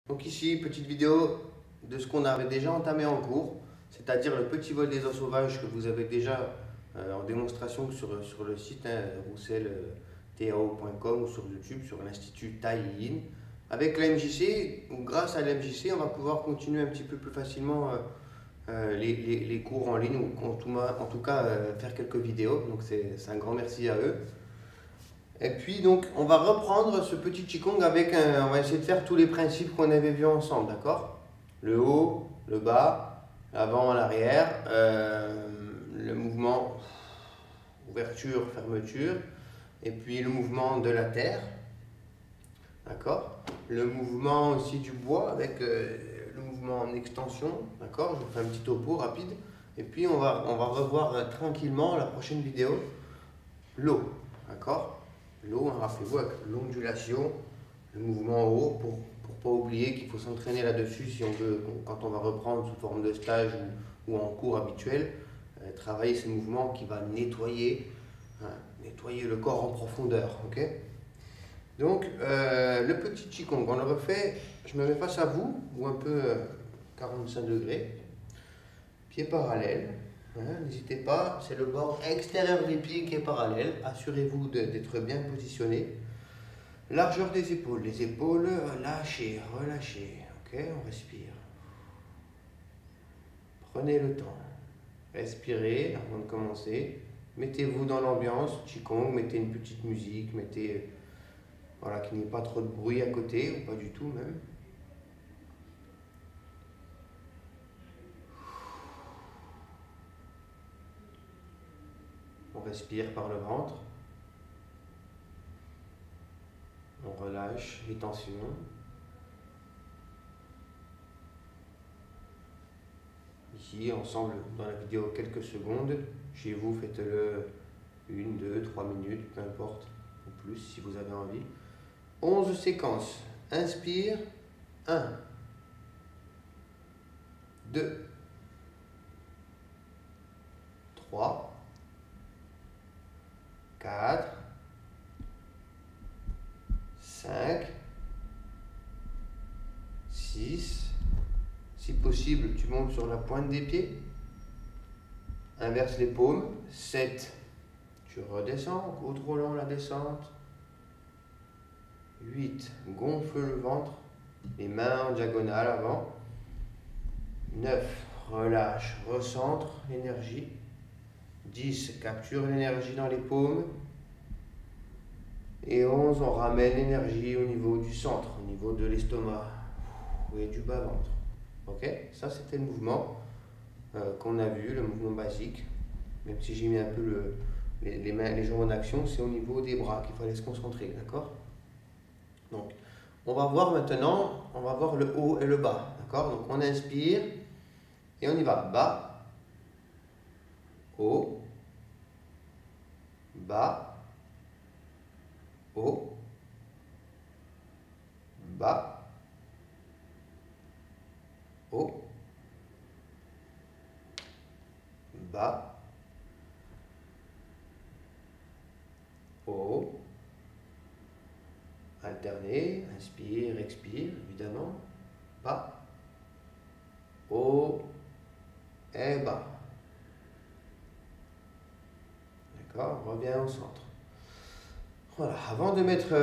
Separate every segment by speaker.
Speaker 1: Donc ici, petite vidéo de ce qu'on avait déjà entamé en cours, c'est-à-dire le petit vol des oies sauvages que vous avez déjà en démonstration sur le site roussel-tao.com ou sur YouTube, sur l'Institut Tai Yin. Avec l'MJC, ou grâce à l'MJC, on va pouvoir continuer un petit peu plus facilement les cours en ligne, ou en tout cas faire quelques vidéos. Donc c'est un grand merci à eux. Et puis donc on va reprendre ce petit Qigong avec on va essayer de faire tous les principes qu'on avait vus ensemble, d'accord? Le haut, le bas, l'avant, l'arrière, le mouvement ouverture, fermeture, et puis le mouvement de la terre, d'accord? Le mouvement aussi du bois avec le mouvement en extension, d'accord? Je vous fais un petit topo rapide, et puis on va revoir tranquillement la prochaine vidéo, l'eau, d'accord? L'eau, rappelez-vous, avec l'ondulation, le mouvement haut, pour ne pas oublier qu'il faut s'entraîner là-dessus si on veut, quand on va reprendre sous forme de stage ou en cours habituel, travailler ce mouvement qui va nettoyer, nettoyer le corps en profondeur. Ok. Donc, le petit Qigong, on le refait, je me mets face à vous, ou un peu 45 degrés, pieds parallèles. N'hésitez pas, c'est le bord extérieur des pieds qui est parallèle. Assurez-vous d'être bien positionné. Largeur des épaules. Les épaules, lâchez, relâchez. Ok, on respire. Prenez le temps. Respirez avant de commencer. Mettez-vous dans l'ambiance Qigong. Mettez une petite musique. Mettez, voilà, qu'il n'y ait pas trop de bruit à côté, ou pas du tout même. On respire par le ventre. On relâche les tensions. Ici, ensemble, dans la vidéo, quelques secondes. Chez vous, faites-le 1, 2, 3 minutes, peu importe, ou plus si vous avez envie. 11 séquences. Inspire. 1, 2, 3, 4, 5, 6. Si possible, tu montes sur la pointe des pieds. Inverse les paumes. 7. Tu redescends, contrôlant la descente. 8. Gonfle le ventre. Les mains en diagonale avant. 9. Relâche, recentre l'énergie. 10. Capture l'énergie dans les paumes. Et 11. On ramène l'énergie au niveau du centre, au niveau de l'estomac et du bas-ventre. Ok, ça c'était le mouvement qu'on a vu, le mouvement basique. Même si j'ai mis un peu les mains, les jambes en action, c'est au niveau des bras qu'il fallait se concentrer, d'accord? Donc, on va voir maintenant, on va voir le haut et le bas, d'accord? Donc, on inspire et on y va. Bas, haut, bas, haut, bas, haut, bas, haut. Alterner, inspire, expire, évidemment. Bas, haut et bas. D'accord, on revient au centre. Voilà, avant de mettre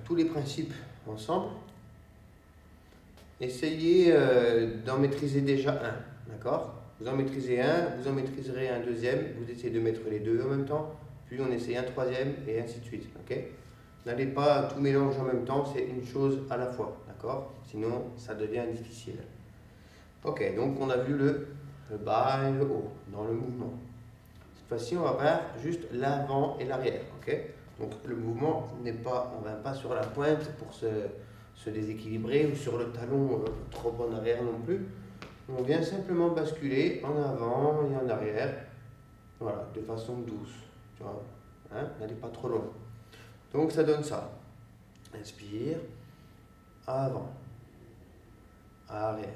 Speaker 1: tous les principes ensemble, essayez d'en maîtriser déjà un, d'accord? Vous en maîtrisez un, vous en maîtriserez un deuxième, vous essayez de mettre les deux en même temps, puis on essaye un troisième et ainsi de suite, ok? N'allez pas tout mélanger en même temps, c'est une chose à la fois, d'accord? Sinon, ça devient difficile. Ok, donc on a vu le bas et le haut dans le mouvement. Cette fois-ci, on va faire juste l'avant et l'arrière, ok? Donc le mouvement n'est pas, on ne va pas sur la pointe pour se déséquilibrer ou sur le talon trop en arrière non plus. On vient simplement basculer en avant et en arrière, voilà, de façon douce, tu vois, hein? N'allez pas trop loin. Donc ça donne ça. Inspire, avant, arrière,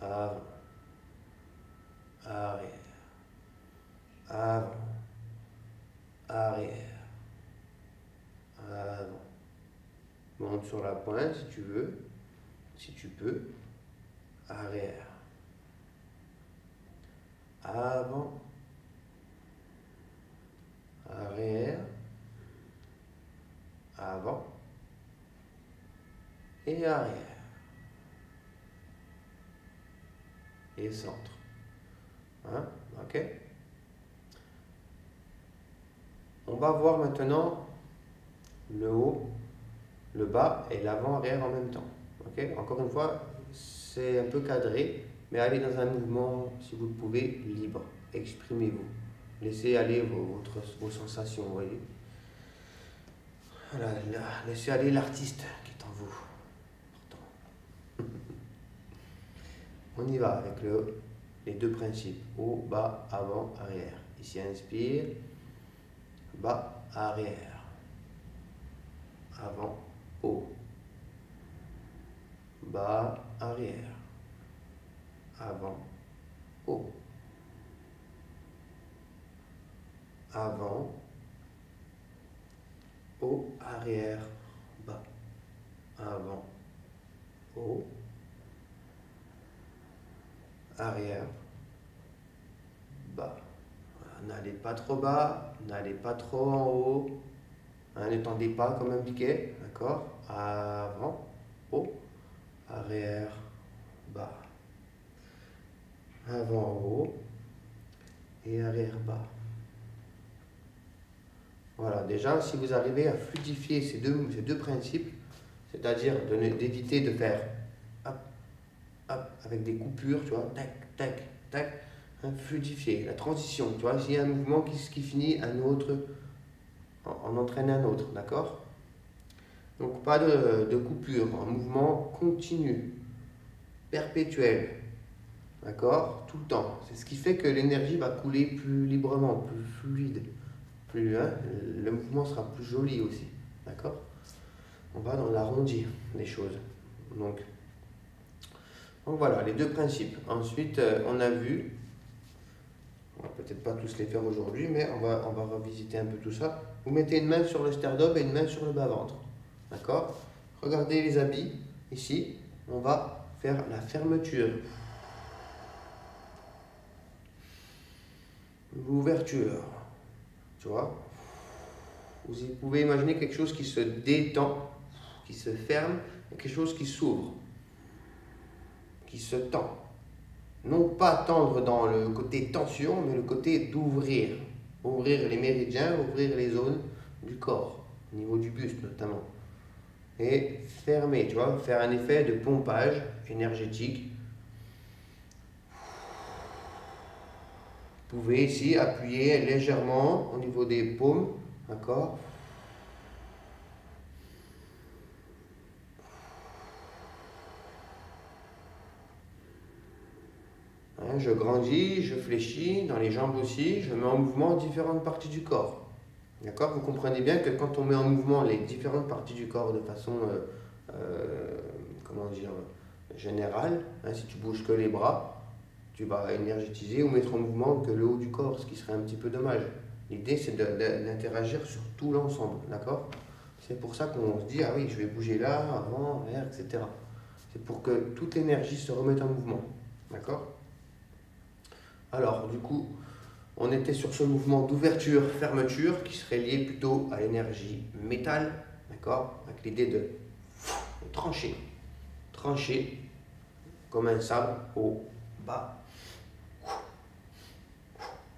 Speaker 1: avant, arrière, avant, arrière, avant. Bon, monte sur la pointe si tu veux, si tu peux. Arrière. Avant. Arrière. Avant. Et arrière. Et centre. Hein? Ok? On va voir maintenant le haut, le bas et l'avant-arrière en même temps. Ok? Encore une fois, c'est un peu cadré, mais allez dans un mouvement, si vous le pouvez, libre. Exprimez-vous. Laissez aller vos sensations, vous voyez. Voilà, laissez aller l'artiste qui est en vous. Important. On y va avec les deux principes. Haut, bas, avant, arrière. Ici, inspire. Bas, arrière. Avant, haut. Bas, arrière. Avant, haut. Avant, haut, arrière, bas. Avant, haut. Arrière, bas. N'allez pas trop bas, n'allez pas trop en haut. Hein, ne tendez pas comme un piquet, d'accord? Avant, haut, arrière, bas. Avant, haut et arrière, bas. Voilà, déjà, si vous arrivez à fluidifier ces deux principes, c'est-à-dire d'éviter de faire hop, hop, avec des coupures, tu vois, tac, tac, tac, hein, fluidifier, la transition, tu vois, s'il y a un mouvement qui finit un autre, en entraîne un autre, d'accord? Donc pas de coupure, un mouvement continu, perpétuel, d'accord? Tout le temps. C'est ce qui fait que l'énergie va couler plus librement, plus fluide, le mouvement sera plus joli aussi, d'accord? On va dans l'arrondi des choses. Donc voilà, les deux principes. Ensuite, on a vu, on va peut-être pas tous les faire aujourd'hui, mais on va revisiter un peu tout ça. Vous mettez une main sur le sternum et une main sur le bas-ventre. D'accord? Regardez les habits. Ici, on va faire la fermeture. L'ouverture. Tu vois? Vous pouvez imaginer quelque chose qui se détend, qui se ferme, et quelque chose qui s'ouvre, qui se tend. Non pas tendre dans le côté tension, mais le côté d'ouvrir. Ouvrir les méridiens, ouvrir les zones du corps, au niveau du buste notamment. Et fermer, tu vois, faire un effet de pompage énergétique. Vous pouvez ici appuyer légèrement au niveau des paumes, d'accord? Hein, je grandis, je fléchis, dans les jambes aussi, je mets en mouvement différentes parties du corps. D'accord? Vous comprenez bien que quand on met en mouvement les différentes parties du corps de façon, comment dire, générale, hein, si tu bouges que les bras, tu vas énergétiser ou mettre en mouvement que le haut du corps, ce qui serait un petit peu dommage. L'idée, c'est d'interagir sur tout l'ensemble, d'accord? C'est pour ça qu'on se dit, ah oui, je vais bouger là, avant, vers, etc. C'est pour que toute l'énergie se remette en mouvement, d'accord? Alors, du coup, on était sur ce mouvement d'ouverture-fermeture qui serait lié plutôt à l'énergie métal, d'accord? Avec l'idée de trancher. Trancher comme un sabre au bas.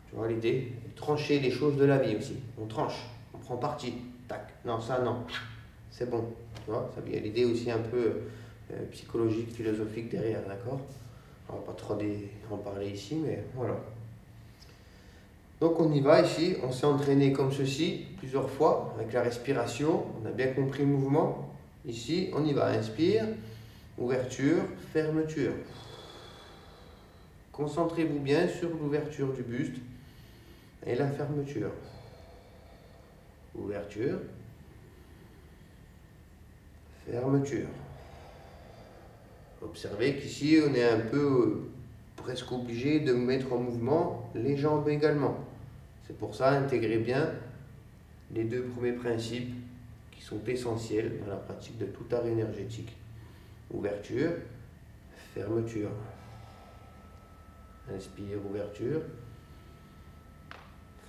Speaker 1: Tu vois l'idée? Trancher les choses de la vie aussi. On tranche, on prend parti. Tac. Non, ça non. C'est bon. Tu vois? Ça, il y a l'idée aussi un peu psychologique, philosophique derrière, d'accord? On va pas trop en parler ici, mais voilà. Donc on y va ici, on s'est entraîné comme ceci plusieurs fois avec la respiration, on a bien compris le mouvement. Ici, on y va, inspire, ouverture, fermeture. Concentrez-vous bien sur l'ouverture du buste et la fermeture. Ouverture, fermeture. Observez qu'ici, on est un peu presque obligé de mettre en mouvement les jambes également. C'est pour ça, intégrez bien les deux premiers principes qui sont essentiels dans la pratique de tout art énergétique. Ouverture, fermeture. Inspire, ouverture,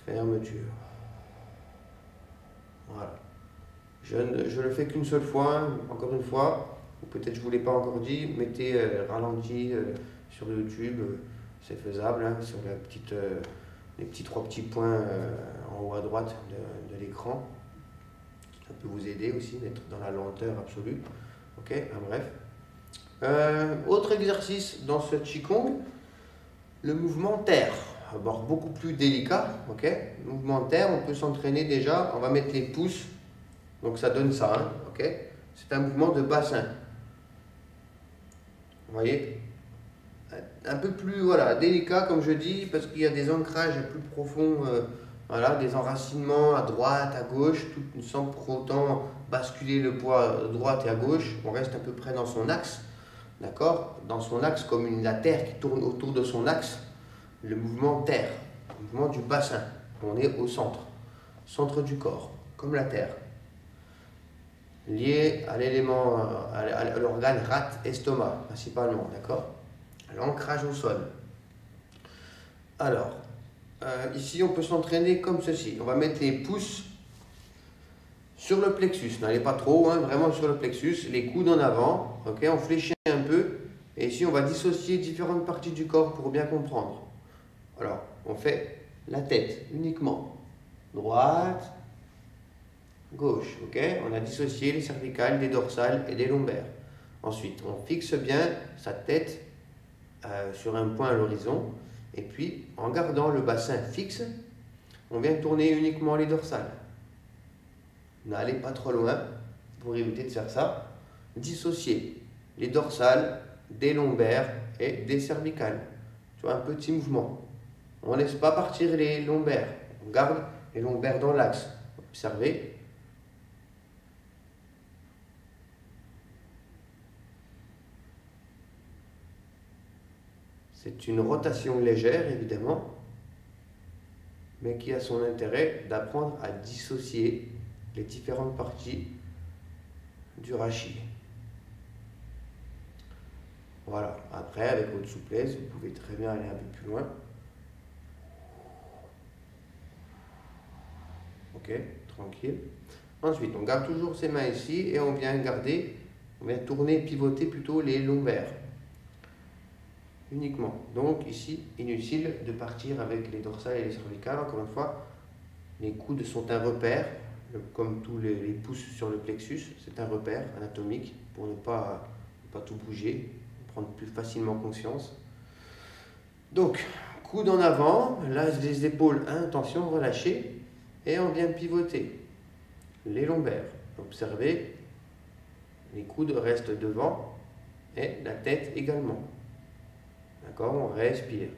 Speaker 1: fermeture. Voilà. Je le fais qu'une seule fois, hein. Encore une fois, ou peut-être je ne vous l'ai pas encore dit, mettez ralenti sur YouTube, c'est faisable, hein, sur les petits 3 petits points en haut à droite de l'écran. Ça peut vous aider aussi d'être dans la lenteur absolue. Ok, bref. Autre exercice dans ce Qigong, le mouvement terre. D'abord beaucoup plus délicat. Ok, le mouvement terre, on peut s'entraîner déjà. On va mettre les pouces. Donc ça donne ça, hein, ok. C'est un mouvement de bassin. Vous voyez, un peu plus délicat comme je dis, parce qu'il y a des ancrages plus profonds, des enracinements à droite, à gauche, tout sans pour autant basculer le poids à droite et à gauche. On reste à peu près dans son axe, d'accord, dans son axe comme la terre qui tourne autour de son axe. Le mouvement terre, le mouvement du bassin. On est au centre du corps, comme la terre. Lié à l'élément, à l'organe rate-estomac, principalement, d'accord? L'ancrage au sol. Alors, ici, on peut s'entraîner comme ceci. On va mettre les pouces sur le plexus. N'allez pas trop, hein, vraiment sur le plexus. Les coudes en avant, ok? On fléchit un peu. Et ici, on va dissocier différentes parties du corps pour bien comprendre. Alors, on fait la tête uniquement. Droite, gauche, ok? On a dissocié les cervicales des dorsales et des lombaires. Ensuite, on fixe bien sa tête sur un point à l'horizon. Et puis, en gardant le bassin fixe, on vient tourner uniquement les dorsales. N'allez pas trop loin pour éviter de faire ça. Dissocier les dorsales des lombaires et des cervicales. Tu vois, un petit mouvement. On ne laisse pas partir les lombaires. On garde les lombaires dans l'axe. Observez. C'est une rotation légère, évidemment, mais qui a son intérêt d'apprendre à dissocier les différentes parties du rachis. Voilà. Après, avec votre souplesse, vous pouvez très bien aller un peu plus loin. Ok, tranquille. Ensuite, on garde toujours ses mains ici et on vient tourner, pivoter plutôt les lombaires. Uniquement. Donc ici, inutile de partir avec les dorsales et les cervicales. Encore une fois, les coudes sont un repère, comme tous les pouces sur le plexus. C'est un repère anatomique pour ne pas tout bouger, prendre plus facilement conscience. Donc, coude en avant, là les épaules, attention, relâchées, et on vient pivoter les lombaires. Observez, les coudes restent devant et la tête également. D'accord, on respire.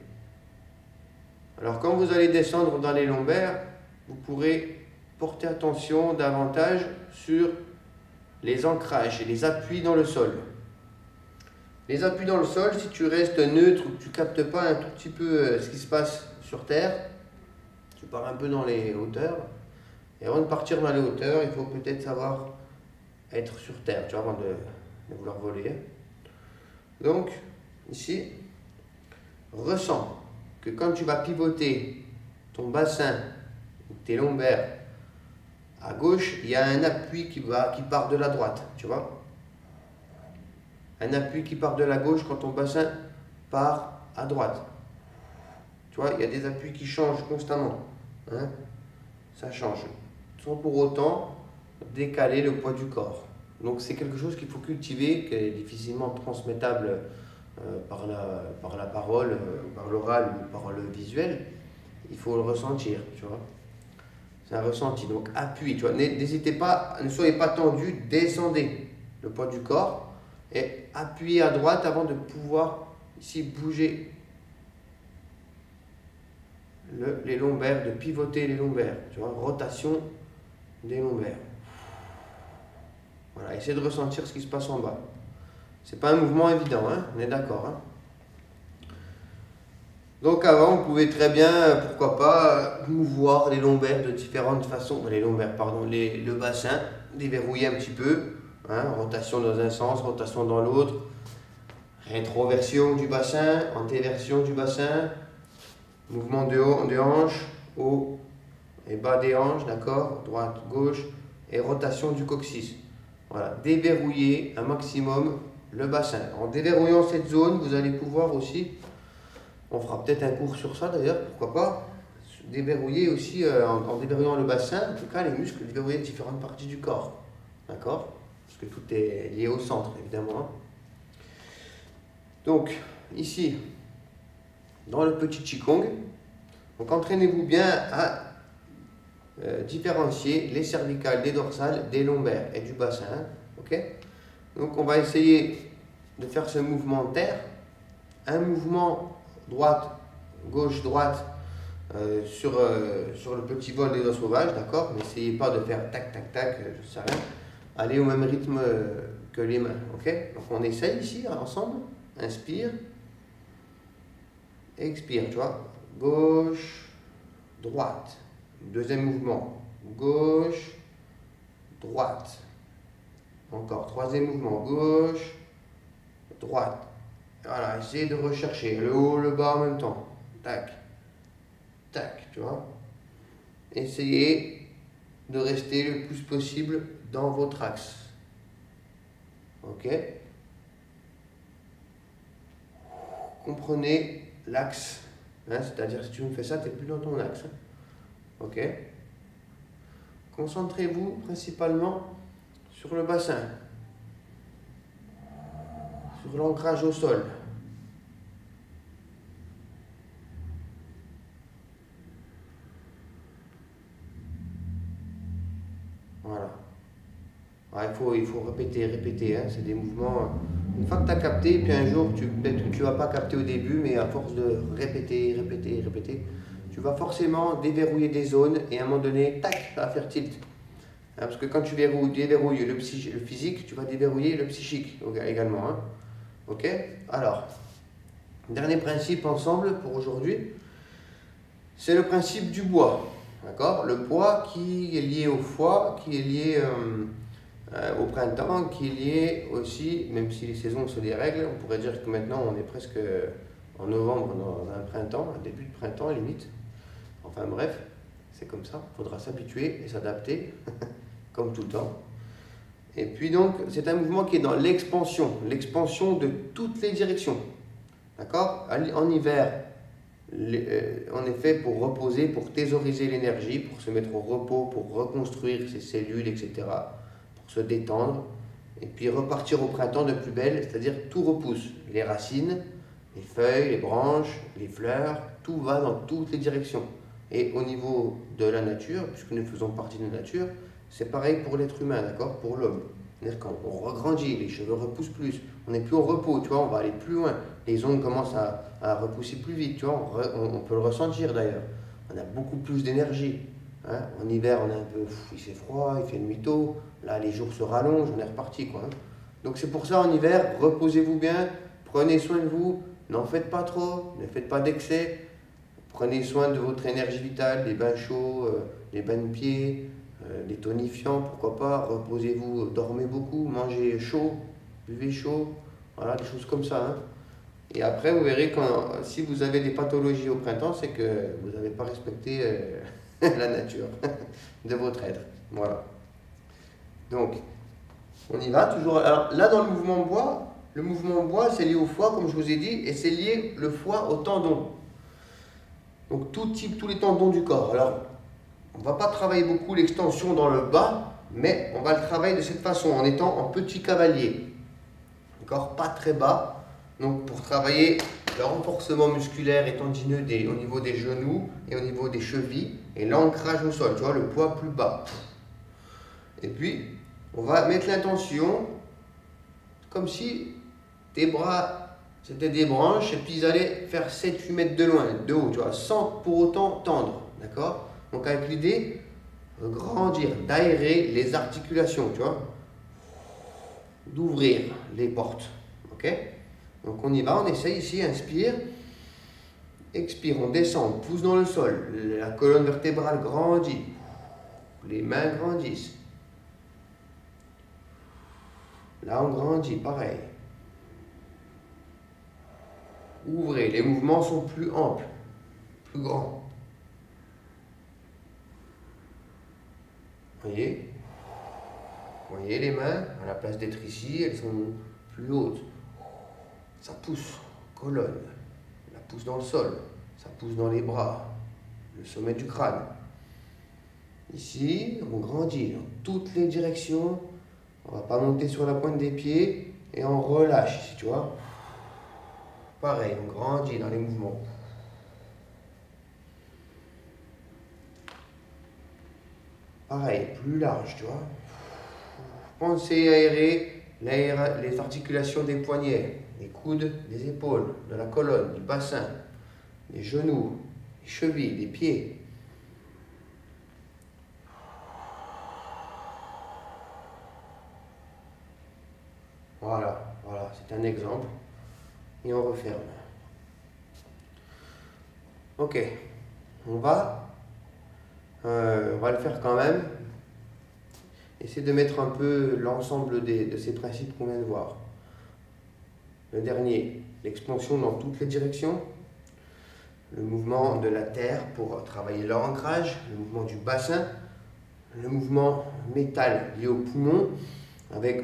Speaker 1: Alors quand vous allez descendre dans les lombaires, vous pourrez porter attention davantage sur les ancrages et les appuis dans le sol. Les appuis dans le sol, si tu restes neutre ou que tu ne captes pas un tout petit peu ce qui se passe sur terre, tu pars un peu dans les hauteurs. Et avant de partir dans les hauteurs, il faut peut-être savoir être sur terre, tu vois, avant de vouloir voler. Donc, ici, ressens que quand tu vas pivoter ton bassin ou tes lombaires à gauche, il y a un appui qui part de la droite, tu vois. Un appui qui part de la gauche quand ton bassin part à droite. Tu vois, il y a des appuis qui changent constamment. Hein? Ça change. Sans pour autant décaler le poids du corps. Donc c'est quelque chose qu'il faut cultiver, qui est difficilement transmettable par la parole, par l'oral ou par le visuel. Il faut le ressentir, tu vois. C'est un ressenti. Donc appui, tu vois. N'hésitez pas, ne soyez pas tendu, descendez le poids du corps et appuyez à droite avant de pouvoir ici bouger les lombaires, de pivoter les lombaires, tu vois, rotation des lombaires. Voilà, essayez de ressentir ce qui se passe en bas. C'est pas un mouvement évident, hein, on est d'accord. Hein. Donc avant, on pouvait très bien, pourquoi pas, mouvoir les lombaires de différentes façons, le bassin déverrouiller un petit peu. Hein, rotation dans un sens, rotation dans l'autre. Rétroversion du bassin, antéversion du bassin. Mouvement de hanche, haut et bas des hanches, d'accord? Droite, gauche. Et rotation du coccyx. Voilà, déverrouiller un maximum le bassin. En déverrouillant cette zone, vous allez pouvoir aussi, on fera peut-être un cours sur ça d'ailleurs, pourquoi pas, déverrouiller aussi, en déverrouillant le bassin, en tout cas les muscles, déverrouiller différentes parties du corps. D'accord? Parce que tout est lié au centre, évidemment. Donc, ici, dans le petit Qigong, donc entraînez-vous bien à différencier les cervicales des dorsales, des lombaires et du bassin. Ok? Donc on va essayer de faire ce mouvement terre, un mouvement droite, gauche, droite sur le petit vol des os sauvages, d'accord? N'essayez pas de faire tac, tac, tac, je sais rien. Allez au même rythme que les mains, ok? Donc on essaye ici ensemble, inspire, expire, tu vois? Gauche, droite. Deuxième mouvement, gauche, droite. Encore, troisième mouvement, gauche, droite. Voilà, essayez de rechercher le haut, le bas en même temps. Tac, tac, tu vois. Essayez de rester le plus possible dans votre axe. Ok? Comprenez l'axe. Hein, c'est-à-dire, si tu me fais ça, tu n'es plus dans ton axe. Hein. Ok? Concentrez-vous principalement sur le bassin, sur l'ancrage au sol. Voilà. Il faut répéter. Hein. C'est des mouvements. Une fois que tu as capté, puis un jour, peut-être que tu ne vas pas capter au début, mais à force de répéter, tu vas forcément déverrouiller des zones et à un moment donné, tac, ça va faire tilt. Hein, parce que quand tu déverrouilles le physique, tu vas déverrouiller le psychique également. Hein. Ok? Alors, dernier principe ensemble pour aujourd'hui, c'est le principe du bois. D'accord? Le bois qui est lié au foie, qui est lié au printemps, qui est lié aussi, même si les saisons se dérèglent, on pourrait dire que maintenant on est presque en novembre dans un printemps, un début de printemps limite. Enfin bref, c'est comme ça, il faudra s'habituer et s'adapter, comme tout le temps. Et puis donc, c'est un mouvement qui est dans l'expansion de toutes les directions. D'accord? En hiver, on est fait pour reposer, pour thésauriser l'énergie, pour se mettre au repos, pour reconstruire ses cellules, etc. Pour se détendre. Et puis repartir au printemps de plus belle, c'est-à-dire tout repousse. Les racines, les feuilles, les branches, les fleurs, tout va dans toutes les directions. Et au niveau de la nature, puisque nous faisons partie de la nature, c'est pareil pour l'être humain, d'accord? Pour l'homme. C'est-à-dire quand on regrandit, les cheveux repoussent plus, on n'est plus au repos, tu vois, on va aller plus loin. Les ongles commencent à repousser plus vite, tu vois, on peut le ressentir d'ailleurs. On a beaucoup plus d'énergie. Hein? En hiver, on est un peu, il fait froid, il fait nuit tôt, là les jours se rallongent, on est reparti, quoi. Hein? Donc c'est pour ça, en hiver, reposez-vous bien, prenez soin de vous, n'en faites pas trop, ne faites pas d'excès. Prenez soin de votre énergie vitale, des bains chauds, des bains de pieds, des tonifiants, pourquoi pas. Reposez-vous, dormez beaucoup, mangez chaud, buvez chaud, voilà, des choses comme ça. Hein. Et après, vous verrez si vous avez des pathologies au printemps, c'est que vous n'avez pas respecté la nature de votre être. Voilà. Donc, on y va toujours. Alors là, dans le mouvement bois, c'est lié au foie, comme je vous ai dit, et c'est lié le foie au tendon. Donc tous les tendons du corps. Alors, on ne va pas travailler beaucoup l'extension dans le bas, mais on va le travailler de cette façon, en étant en petit cavalier. D'accord? Pas très bas. Donc pour travailler le renforcement musculaire et tendineux au niveau des genoux et au niveau des chevilles, et l'ancrage au sol, tu vois, le poids plus bas. Et puis, on va mettre l'intention comme si tes bras... C'était des branches et puis ils allaient faire 7-8 mètres de loin, de haut, tu vois, sans pour autant tendre, d'accord? Donc avec l'idée de grandir, d'aérer les articulations, tu vois, d'ouvrir les portes, ok? Donc on y va, on essaye ici, inspire, expire, on descend, on pousse dans le sol, la colonne vertébrale grandit, les mains grandissent, Là, on grandit, pareil. Ouvrez, les mouvements sont plus amples, plus grands. Voyez? Voyez les mains, à la place d'être ici, elles sont plus hautes. Ça pousse, colonne, ça pousse dans le sol, ça pousse dans les bras, le sommet du crâne. Ici, on grandit dans toutes les directions. On ne va pas monter sur la pointe des pieds et on relâche ici, tu vois. Pareil, on grandit dans les mouvements. Pareil, plus large, tu vois. Pensez à aérer les articulations des poignets, des coudes, des épaules, de la colonne, du bassin, des genoux, des chevilles, des pieds. Voilà, voilà, c'est un exemple. Et on referme. Ok, on va le faire quand même. Essayez de mettre un peu l'ensemble de ces principes qu'on vient de voir. Le dernier, l'expansion dans toutes les directions. Le mouvement de la terre pour travailler l'ancrage. Le mouvement du bassin. Le mouvement métal lié au poumon avec,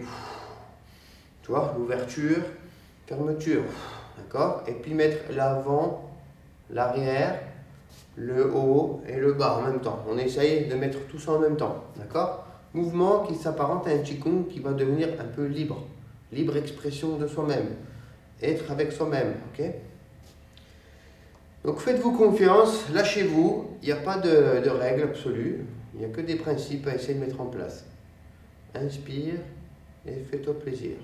Speaker 1: tu vois, l'ouverture, fermeture. D'accord? Et puis mettre l'avant, l'arrière, le haut et le bas en même temps. On essaye de mettre tout ça en même temps. D'accord? Mouvement qui s'apparente à un qigong qui va devenir un peu libre. Libre expression de soi-même. Être avec soi-même. Ok? Donc faites-vous confiance, lâchez-vous. Il n'y a pas de règle absolue. Il n'y a que des principes à essayer de mettre en place. Inspire et fais-toi plaisir.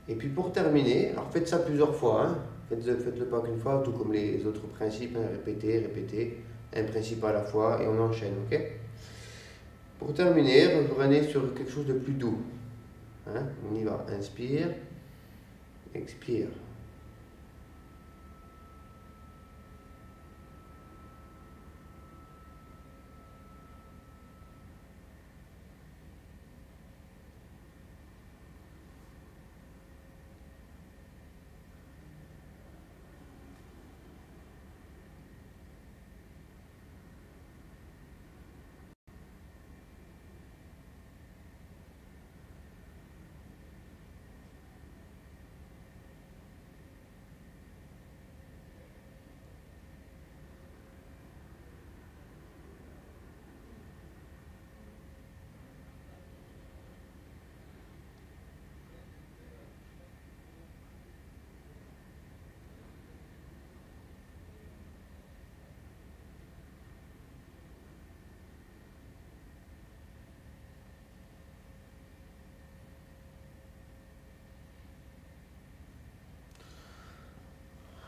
Speaker 1: Et puis pour terminer, alors faites ça plusieurs fois, hein. Faites-le pas qu'une fois, tout comme les autres principes, hein. Répétez, un principe à la fois et on enchaîne, ok? Pour terminer, revenez sur quelque chose de plus doux. Hein? On y va, inspire, expire.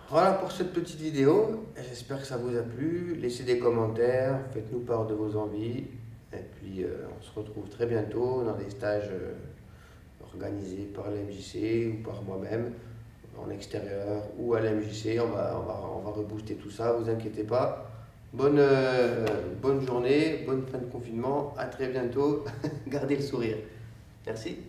Speaker 1: Voilà pour cette petite vidéo, j'espère que ça vous a plu. Laissez des commentaires, faites-nous part de vos envies. Et puis on se retrouve très bientôt dans des stages organisés par l'MJC ou par moi-même, en extérieur ou à l'MJC. On va rebooster tout ça, vous inquiétez pas. Bonne journée, bonne fin de confinement, à très bientôt. Gardez le sourire. Merci.